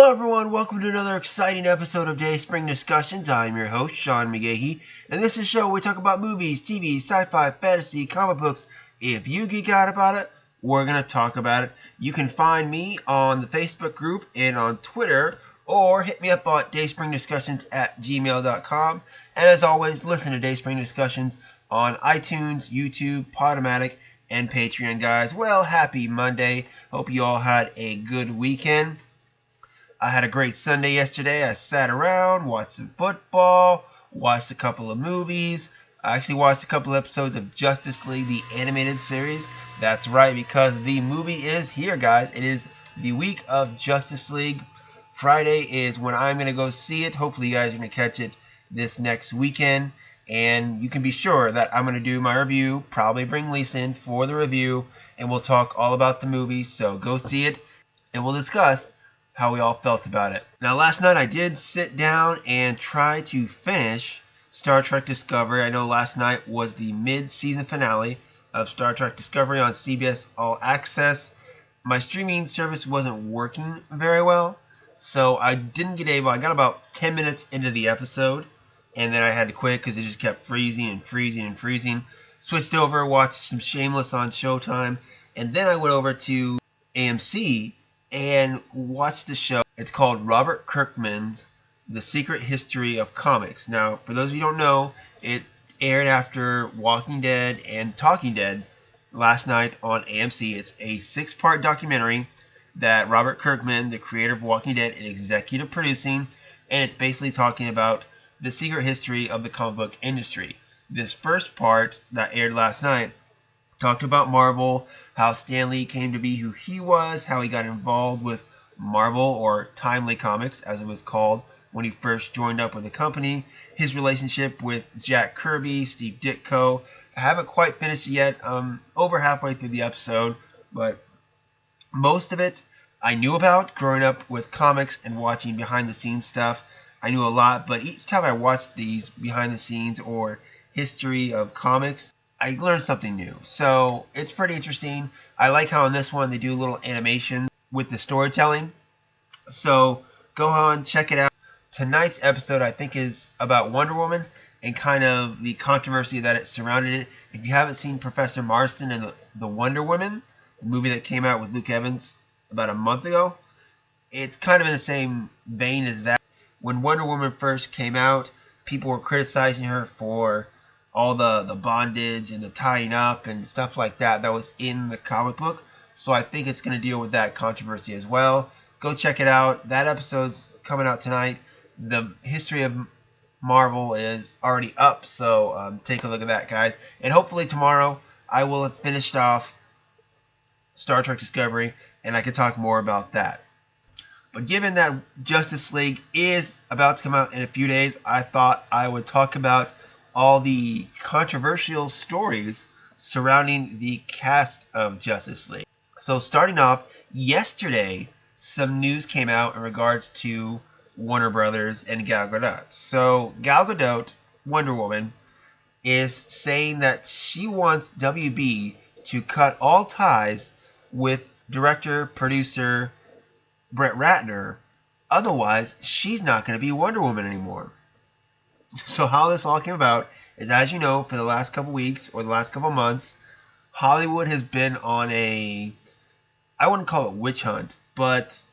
Hello everyone, welcome to another exciting episode of Dayspring Discussions. I'm your host, Sean McGahee, and this is a show where we talk about movies, TV, sci-fi, fantasy, comic books. If you geek out about it, we're going to talk about it. You can find me on the Facebook group and on Twitter, or hit me up at dayspringdiscussions@gmail.com. And as always, listen to Dayspring Discussions on iTunes, YouTube, Podomatic, and Patreon, guys. Well, happy Monday. Hope you all had a good weekend. I had a great Sunday yesterday. I sat around, watched some football, watched a couple of movies. I actually watched a couple of episodes of Justice League, the animated series. That's right, because the movie is here, guys. It is the week of Justice League. Friday is when I'm going to go see it. Hopefully you guys are going to catch it this next weekend. And you can be sure that I'm going to do my review, probably bring Lisa in for the review, and we'll talk all about the movie. So go see it, and we'll discuss how we all felt about it. Now, last night I did sit down and try to finish Star Trek Discovery. I know last night was the mid-season finale of Star Trek Discovery on CBS All Access. My streaming service wasn't working very well, so I didn't get able. I got about 10 minutes into the episode, and then I had to quit because it just kept freezing and freezing and freezing. Switched over, watched some Shameless on Showtime, and then I went over to AMC and watched the show. It's called Robert Kirkman's The Secret History of Comics. Now, for those of you who don't know, it aired after Walking Dead and Talking Dead last night on AMC. It's a 6-part documentary that Robert Kirkman, the creator of Walking Dead, is executive producing, and it's basically talking about the secret history of the comic book industry. This first part that aired last night talked about Marvel, how Stan Lee came to be who he was, how he got involved with Marvel, or Timely Comics as it was called when he first joined up with the company, his relationship with Jack Kirby, Steve Ditko. I haven't quite finished it yet. Over halfway through the episode, but most of it I knew about growing up with comics and watching behind the scenes stuff. I knew a lot, but each time I watched these behind the scenes or history of comics, I learned something new. So it's pretty interesting. I like how in this one they do a little animation with the storytelling. So go on, check it out. Tonight's episode, I think, is about Wonder Woman and kind of the controversy that it surrounded it. If you haven't seen Professor Marston and the Wonder Woman, the movie that came out with Luke Evans about a month ago, it's kind of in the same vein as that. When Wonder Woman first came out, people were criticizing her for all the bondage and the tying up and stuff like that was in the comic book. So I think it's going to deal with that controversy as well. Go check it out. That episode's coming out tonight. The history of Marvel is already up, so take a look at that, guys. And hopefully tomorrow I will have finished off Star Trek Discovery, and I can talk more about that. But given that Justice League is about to come out in a few days, I thought I would talk about all the controversial stories surrounding the cast of Justice League. So starting off, yesterday, some news came out in regards to Warner Brothers and Gal Gadot. So Gal Gadot, Wonder Woman, is saying that she wants WB to cut all ties with director, producer Bret Ratner. Otherwise, she's not going to be Wonder Woman anymore. So how this all came about is, as you know, for the last couple weeks or the last couple months, Hollywood has been on a, I wouldn't call it witch hunt, but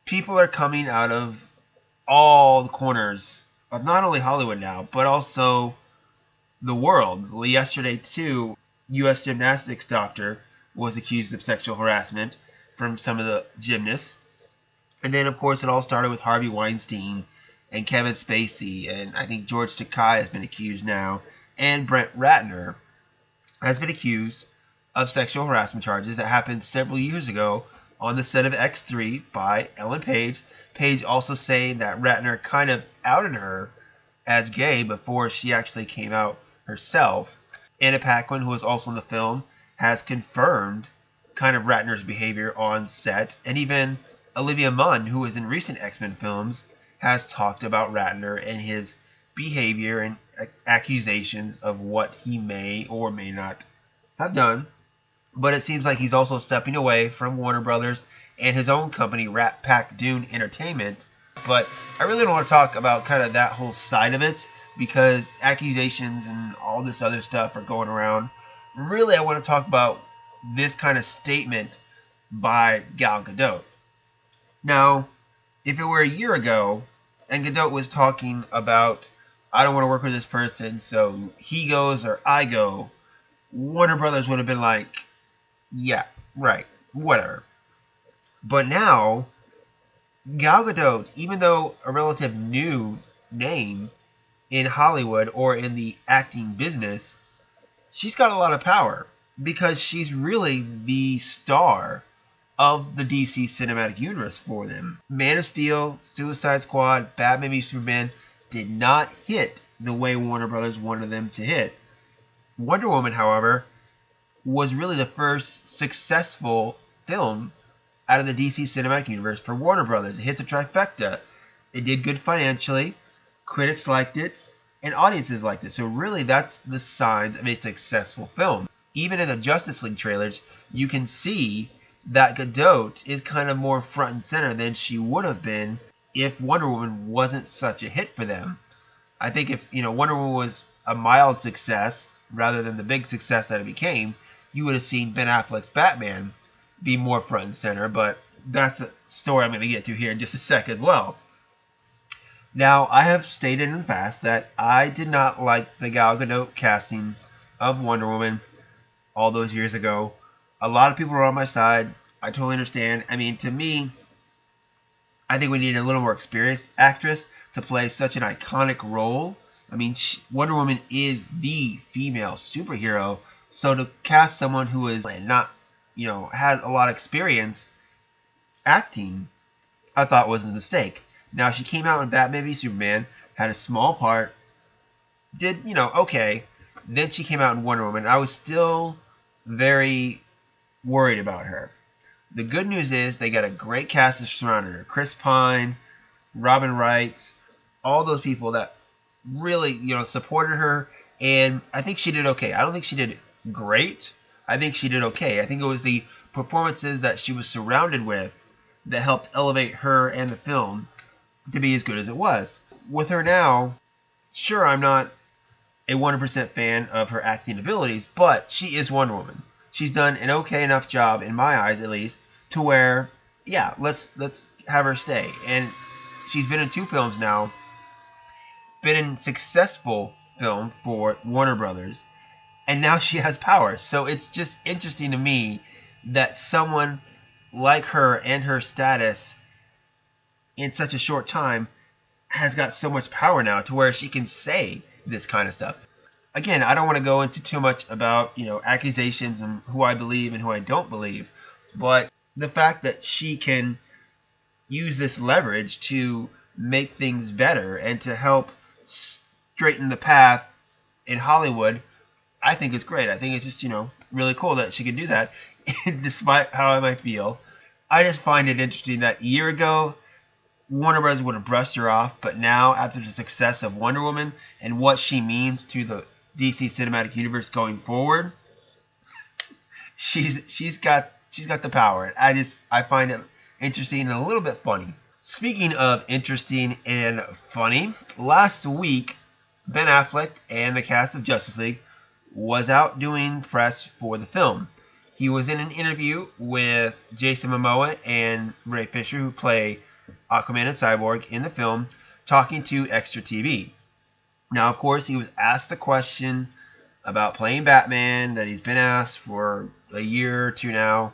people are coming out of all the corners of not only Hollywood now, but also the world. Yesterday, too, U.S. gymnastics doctor was accused of sexual harassment from some of the gymnasts. And then, of course, it all started with Harvey Weinstein and Kevin Spacey, and I think George Takei has been accused now, and Bret Ratner has been accused of sexual harassment charges that happened several years ago on the set of X3 by Ellen Page. Page also saying that Ratner kind of outed her as gay before she actually came out herself. Anna Paquin, who was also in the film, has confirmed kind of Ratner's behavior on set, and even Olivia Munn, who was in recent X-Men films, has talked about Ratner and his behavior and accusations of what he may or may not have done But it seems like he's also stepping away from Warner Brothers and his own company, Rat Pack Dune Entertainment. But I really don't want to talk about kind of that whole side of it, because accusations and all this other stuff are going around. Really, I want to talk about this kind of statement by Gal Gadot. Now, if it were a year ago and Gadot was talking about, I don't want to work with this person, so he goes or I go, Warner Brothers would have been like, yeah, right, whatever. But now, Gal Gadot, even though a relative new name in Hollywood or in the acting business, she's got a lot of power because she's really the star of the DC Cinematic Universe for them. Man of Steel, Suicide Squad, Batman v Superman did not hit the way Warner Brothers wanted them to hit. Wonder Woman, however, was really the first successful film out of the DC Cinematic Universe for Warner Brothers. It hit the trifecta. It did good financially, critics liked it, and audiences liked it. So really, that's the signs of a successful film. Even in the Justice League trailers, you can see that Gadot is kind of more front and center than she would have been if Wonder Woman wasn't such a hit for them. I think if Wonder Woman was a mild success rather than the big success that it became, you would have seen Ben Affleck's Batman be more front and center, but that's a story I'm going to get to here in just a sec as well. Now, I have stated in the past that I did not like the Gal Gadot casting of Wonder Woman all those years ago. A lot of people were on my side. I totally understand. I mean, to me, I think we need a little more experienced actress to play such an iconic role. I mean, Wonder Woman is the female superhero, so to cast someone who is not, had a lot of experience acting, I thought was a mistake. Now, she came out in Batman v Superman, had a small part, did, okay. Then she came out in Wonder Woman. I was still very worried about her. The good news is they got a great cast of surrounding her. Chris Pine, Robin Wright, all those people that really, supported her. And I think she did okay. I don't think she did great. I think she did okay. I think it was the performances that she was surrounded with that helped elevate her and the film to be as good as it was. With her now, sure, I'm not a 100% fan of her acting abilities, but she is Wonder Woman. She's done an okay enough job, in my eyes at least, to where, yeah, let's have her stay. And she's been in 2 films now, been in successful film for Warner Brothers, and now she has power. So it's just interesting to me that someone like her and her status in such a short time has got so much power now to where she can say this kind of stuff. Again, I don't want to go into too much about, accusations and who I believe and who I don't believe, but the fact that she can use this leverage to make things better and to help straighten the path in Hollywood, I think is great. I think it's just, really cool that she can do that, despite how I might feel. I just find it interesting that a year ago, Warner Bros. Would have brushed her off, but now, after the success of Wonder Woman and what she means to the DC Cinematic Universe going forward, she's got the power. I find it interesting and a little bit funny. Speaking of interesting and funny, last week Ben Affleck and the cast of Justice League was out doing press for the film. He was in an interview with Jason Momoa and Ray Fisher, who play Aquaman and Cyborg in the film, talking to Extra TV. Now, of course, he was asked a question about playing Batman that he's been asked for a year or two now,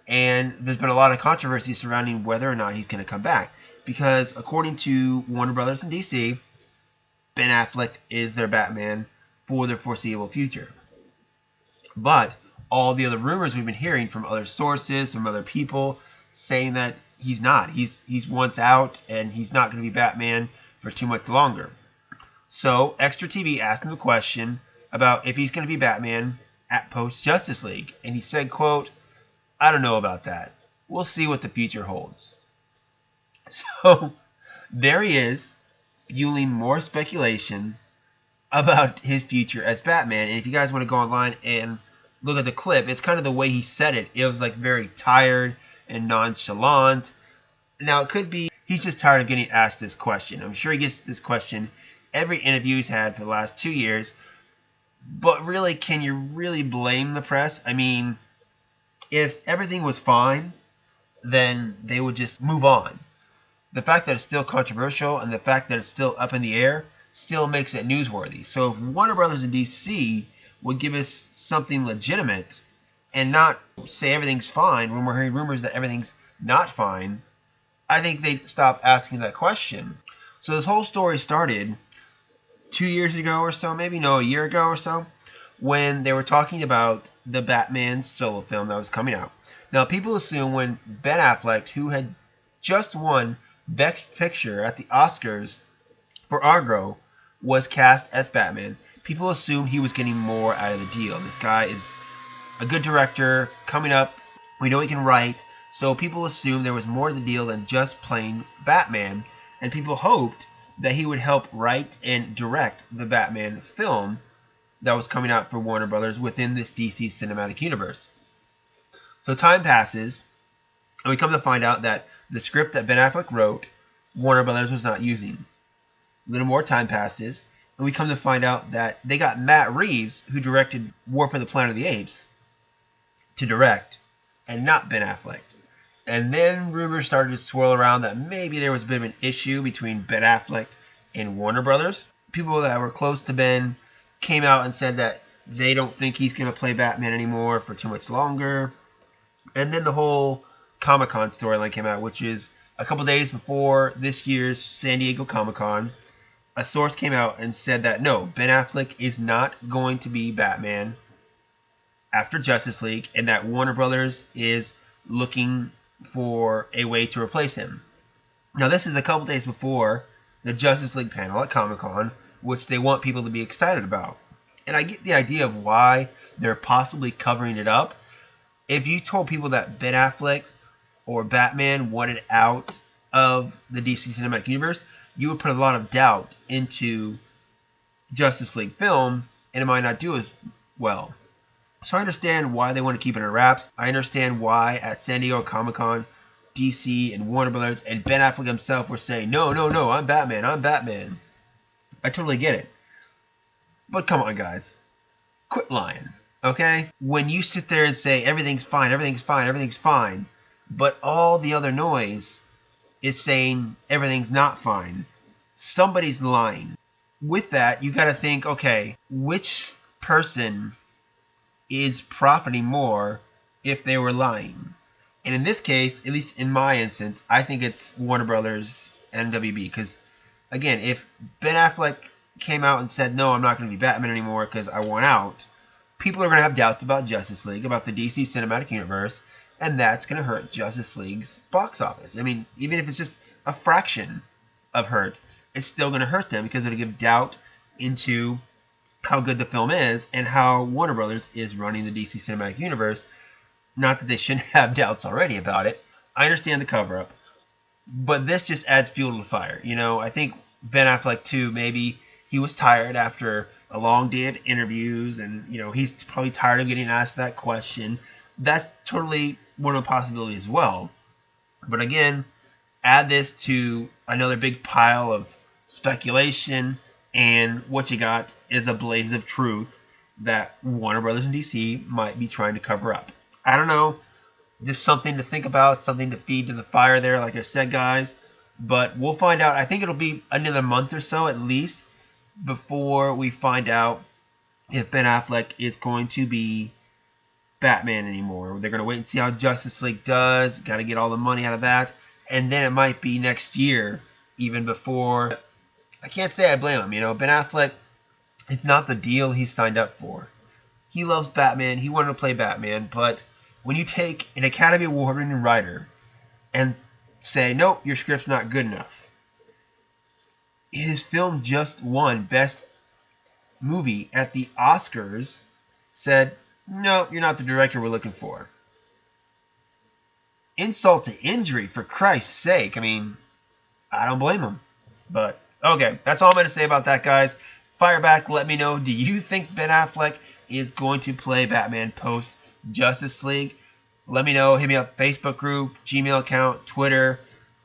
and there's been a lot of controversy surrounding whether or not he's going to come back, because according to Warner Brothers and DC, Ben Affleck is their Batman for the foreseeable future. But all the other rumors we've been hearing from other sources, from other people, saying that he's not. He's once out, and he's not going to be Batman for too much longer. So Extra TV asked him a question about if he's going to be Batman at post-Justice League. And he said, quote, "I don't know about that. We'll see what the future holds." So there he is, fueling more speculation about his future as Batman. And if you guys want to go online and look at the clip, it's kind of the way he said it. It was like very tired and nonchalant. Now, it could be he's just tired of getting asked this question. I'm sure he gets this question every interview he's had for the last 2 years. But really, can you really blame the press? I mean, if everything was fine, then they would just move on. The fact that it's still controversial and the fact that it's still up in the air still makes it newsworthy. So if Warner Brothers in DC would give us something legitimate and not say everything's fine when we're hearing rumors that everything's not fine, I think they'd stop asking that question. So this whole story started 2 years ago or so, maybe, no, a year ago or so, when they were talking about the Batman solo film that was coming out. Now, people assume when Ben Affleck, who had just won Best Picture at the Oscars for Argo, was cast as Batman, people assumed he was getting more out of the deal. This guy is a good director, coming up, we know he can write, so people assumed there was more to the deal than just playing Batman, and people hoped that he would help write and direct the Batman film that was coming out for Warner Brothers within this DC cinematic universe. So time passes, and we come to find out that the script that Ben Affleck wrote, Warner Brothers was not using. A little more time passes, and we come to find out that they got Matt Reeves, who directed War for the Planet of the Apes, to direct, and not Ben Affleck. And then rumors started to swirl around that maybe there was a bit of an issue between Ben Affleck and Warner Brothers. People that were close to Ben came out and said that they don't think he's going to play Batman anymore for too much longer. And then the whole Comic-Con storyline came out, which is a couple days before this year's San Diego Comic-Con. A source came out and said that no, Ben Affleck is not going to be Batman after Justice League, and that Warner Brothers is looking for a way to replace him. Now, this is a couple days before the Justice League panel at Comic-Con, which they want people to be excited about. And I get the idea of why they're possibly covering it up. If you told people that Ben Affleck or Batman wanted out of the DC Cinematic Universe, you would put a lot of doubt into Justice League film, and it might not do as well. So I understand why they want to keep it in wraps. I understand why at San Diego Comic-Con, DC and Warner Brothers and Ben Affleck himself were saying, no, I'm Batman, I'm Batman. I totally get it. But come on, guys. Quit lying, okay? When you sit there and say everything's fine, everything's fine, everything's fine, but all the other noise is saying everything's not fine, somebody's lying. With that, you got to think, okay, which person is profiting more if they were lying? And in this case, at least in my instance, I think it's Warner Brothers and WB. Because, again, if Ben Affleck came out and said, no, I'm not going to be Batman anymore because I want out, people are going to have doubts about Justice League, about the DC Cinematic Universe, and that's going to hurt Justice League's box office. I mean, even if it's just a fraction of hurt, it's still going to hurt them because it'll give doubt into how good the film is and how Warner Brothers is running the DC Cinematic Universe. Not that they shouldn't have doubts already about it. I understand the cover-up, but this just adds fuel to the fire. You know, I think Ben Affleck, too, maybe he was tired after a long day of interviews, and, you know, he's probably tired of getting asked that question. That's totally one of the possibilities as well. But again, add this to another big pile of speculation, and what you got is a blaze of truth that Warner Brothers and DC might be trying to cover up. I don't know. Just something to think about, something to feed to the fire there, like I said, guys. But we'll find out. I think it'll be another month or so at least before we find out if Ben Affleck is going to be Batman anymore. They're going to wait and see how Justice League does. Got to get all the money out of that. And then it might be next year, even before. I can't say I blame him. You know, Ben Affleck, it's not the deal he signed up for. He loves Batman. He wanted to play Batman. But when you take an Academy Award-winning writer and say, nope, your script's not good enough. His film just won Best Movie at the Oscars. Said, no, you're not the director we're looking for. Insult to injury, for Christ's sake. I mean, I don't blame him. But, okay, that's all I'm going to say about that, guys. Fire back, let me know. Do you think Ben Affleck is going to play Batman post Justice League? Let me know. Hit me up. Facebook group, Gmail account, Twitter.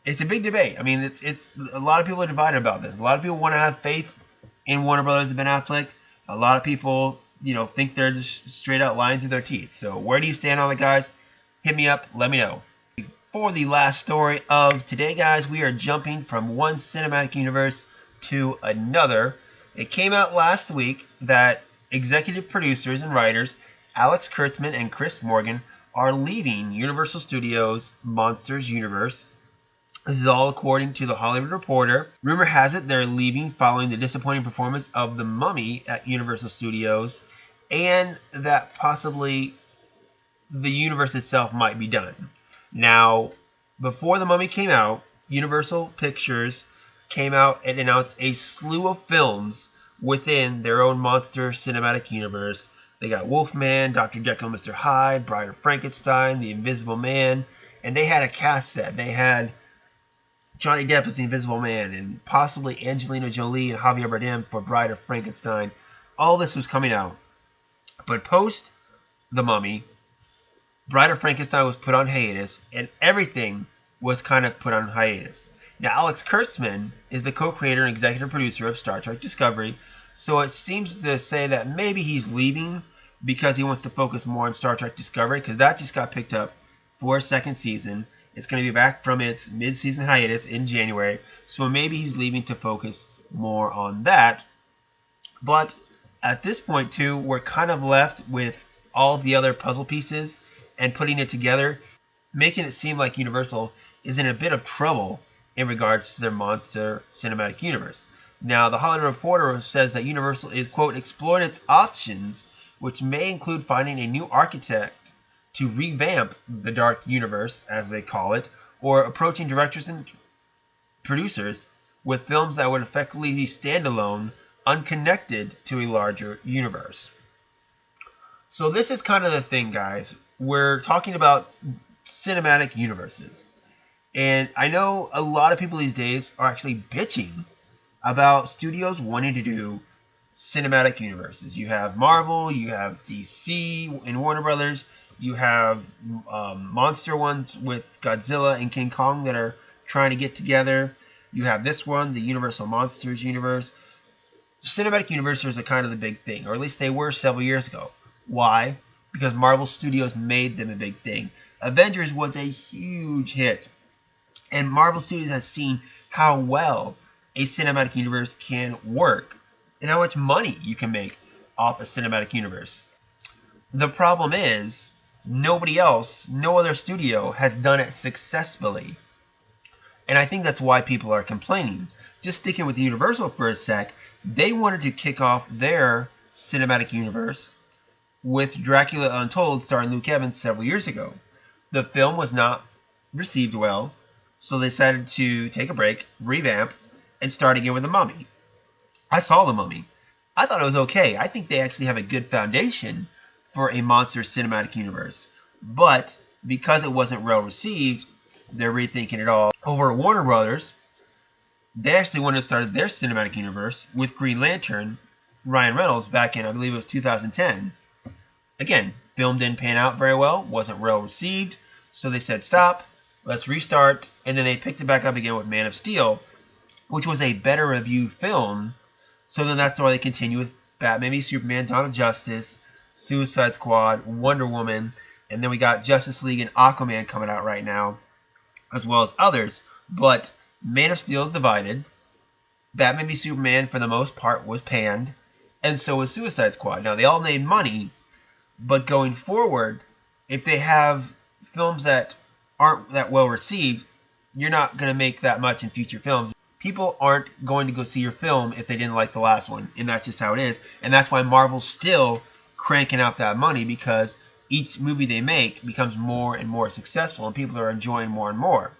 It's a big debate. I mean, it's a lot of people are divided about this. A lot of people want to have faith in Warner Brothers and Ben Affleck. A lot of people, think they're just straight out lying through their teeth. So where do you stand on it, guys? Hit me up. Let me know. For the last story of today, guys, we are jumping from one cinematic universe to another. It came out last week that executive producers and writers Alex Kurtzman and Chris Morgan are leaving Universal Studios' Monsters universe. This is all according to The Hollywood Reporter. Rumor has it they're leaving following the disappointing performance of The Mummy at Universal Studios, and that possibly the universe itself might be done. Now, before The Mummy came out, Universal Pictures came out and announced a slew of films within their own monster cinematic universe. They got Wolfman, Dr. Jekyll and Mr. Hyde, Bride of Frankenstein, The Invisible Man, and they had a cast set. They had Johnny Depp as the Invisible Man, and possibly Angelina Jolie and Javier Bardem for Bride of Frankenstein. All this was coming out. But post The Mummy, Bride of Frankenstein was put on hiatus, and everything was kind of put on hiatus. Now, Alex Kurtzman is the co-creator and executive producer of Star Trek Discovery, so it seems to say that maybe he's leaving because he wants to focus more on Star Trek Discovery, because that just got picked up for a second season. It's going to be back from its mid-season hiatus in January, so maybe he's leaving to focus more on that. But at this point, too, we're kind of left with all the other puzzle pieces and putting it together, making it seem like Universal is in a bit of trouble in regards to their monster cinematic universe. Now, the Hollywood Reporter says that Universal is, quote, exploring its options, which may include finding a new architect to revamp the dark universe, as they call it, or approaching directors and producers with films that would effectively be standalone, unconnected to a larger universe. So this is kind of the thing, guys. We're talking about cinematic universes. And I know a lot of people these days are actually bitching about studios wanting to do cinematic universes. You have Marvel, you have DC and Warner Brothers, you have monster ones with Godzilla and King Kong that are trying to get together. You have this one, the Universal Monsters universe. Cinematic universes are kind of the big thing, or at least they were several years ago. Why? Because Marvel Studios made them a big thing. Avengers was a huge hit, and Marvel Studios has seen how well a cinematic universe can work and how much money you can make off a cinematic universe. The problem is, nobody else, no other studio has done it successfully. And I think that's why people are complaining. Just sticking with Universal for a sec, they wanted to kick off their cinematic universe with Dracula Untold starring Luke Evans several years ago. The film was not received well, so they decided to take a break, revamp, and start again with The Mummy. I saw The Mummy. I thought it was okay. I think they actually have a good foundation for a monster cinematic universe. But because it wasn't well received, they're rethinking it all. Over at Warner Brothers, they actually wanted to start their cinematic universe with Green Lantern, Ryan Reynolds, back in, I believe it was 2010. Again, film didn't pan out very well, wasn't well received, so they said stop, let's restart, and then they picked it back up again with Man of Steel, which was a better reviewed film. So then that's why they continue with Batman v Superman, Dawn of Justice, Suicide Squad, Wonder Woman, and then we got Justice League and Aquaman coming out right now, as well as others. But Man of Steel is divided. Batman v Superman, for the most part, was panned, and so was Suicide Squad. Now, they all made money, but going forward, if they have films that aren't that well received, you're not going to make that much in future films. People aren't going to go see your film if they didn't like the last one, and that's just how it is. And that's why Marvel's still cranking out that money, because each movie they make becomes more and more successful, and people are enjoying more and more.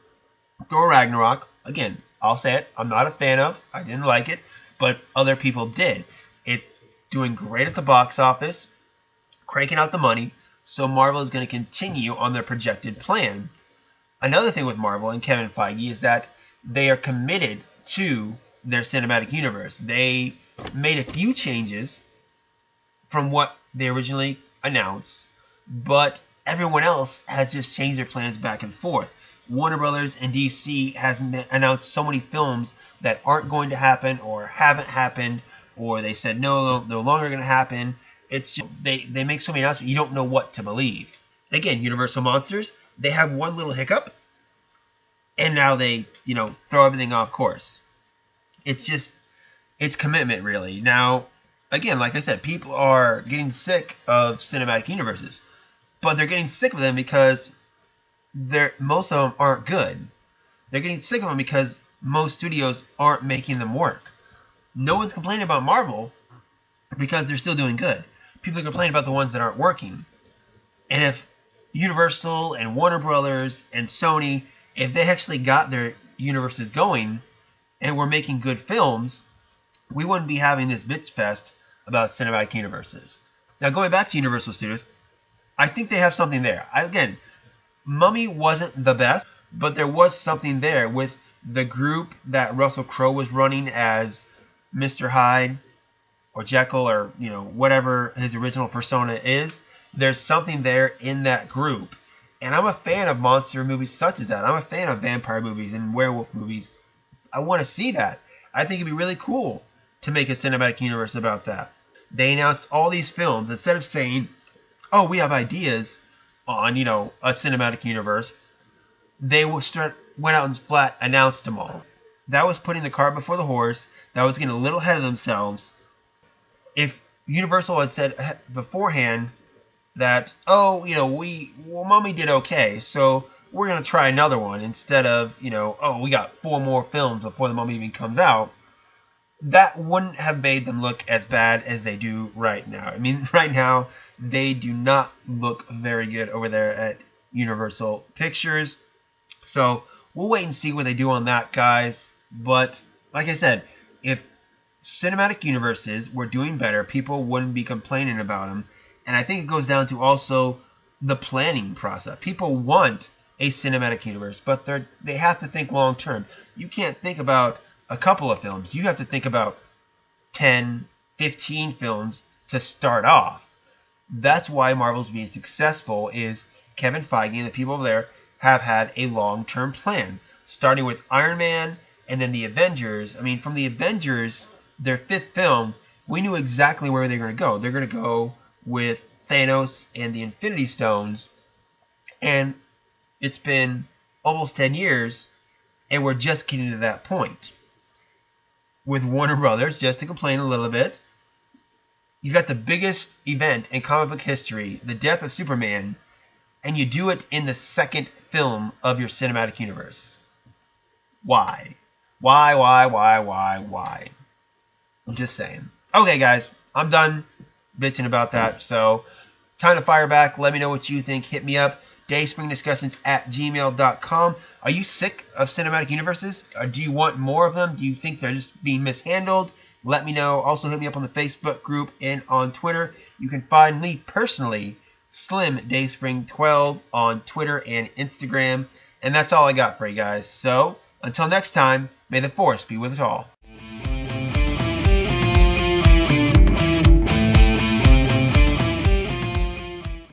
Thor Ragnarok, again, I'll say it, I'm not a fan of. I didn't like it, but other people did. It's doing great at the box office, cranking out the money, so Marvel is going to continue on their projected plan. Another thing with Marvel and Kevin Feige is that they are committed to their cinematic universe. They made a few changes from what they originally announced, but everyone else has just changed their plans back and forth. Warner Brothers and DC has announced so many films that aren't going to happen or haven't happened, or they said no longer going to happen. It's just, they make so many announcements you don't know what to believe. Again, Universal Monsters, they have one little hiccup, and now they throw everything off course. It's commitment, really. Now, again, like I said, people are getting sick of cinematic universes, but they're getting sick of them because most of them aren't good. They're getting sick of them because most studios aren't making them work. No one's complaining about Marvel because they're still doing good. People are complaining about the ones that aren't working. And if Universal and Warner Brothers and Sony, if they actually got their universes going and were making good films, we wouldn't be having this bitch fest about cinematic universes. Now, going back to Universal Studios, I think they have something there. Again, Mummy wasn't the best, but there was something there with the group that Russell Crowe was running as Mr. Hyde or Jekyll or whatever his original persona is. There's something there in that group. And I'm a fan of monster movies such as that. I'm a fan of vampire movies and werewolf movies. I want to see that. I think it'd be really cool to make a cinematic universe about that. They announced all these films. Instead of saying, oh, we have ideas on, a cinematic universe, they went out and flat announced them all. That was putting the cart before the horse. That was getting a little ahead of themselves. If Universal had said beforehand that, Mummy did okay, so we're going to try another one instead of, we got 4 more films before the Mummy even comes out, that wouldn't have made them look as bad as they do right now. I mean, right now, they do not look very good over there at Universal Pictures. So we'll wait and see what they do on that, guys. But like I said, if cinematic universes were doing better, people wouldn't be complaining about them. And I think it goes down to also the planning process. People want a cinematic universe, but they have to think long term. You can't think about a couple of films. You have to think about 10, 15 films to start off. That's why Marvel's being successful, is Kevin Feige and the people over there have had a long-term plan, starting with Iron Man and then the Avengers. I mean, from the Avengers, their 5th film, we knew exactly where they're going to go. They're going to go with Thanos and the Infinity Stones, and it's been almost 10 years, and we're just getting to that point. With Warner Brothers, just to complain a little bit, you got the biggest event in comic book history, the death of Superman, and you do it in the 2nd film of your cinematic universe. Why? Why? I'm just saying. Okay, guys, I'm done bitching about that, so time to fire back. Let me know what you think. Hit me up. dayspringdiscussions@gmail.com. Are you sick of cinematic universes? Or do you want more of them? Do you think they're just being mishandled? Let me know. Also, hit me up on the Facebook group and on Twitter. You can find me personally, Slim Dayspring 12 on Twitter and Instagram. And that's all I got for you guys. So, until next time, may the force be with us all.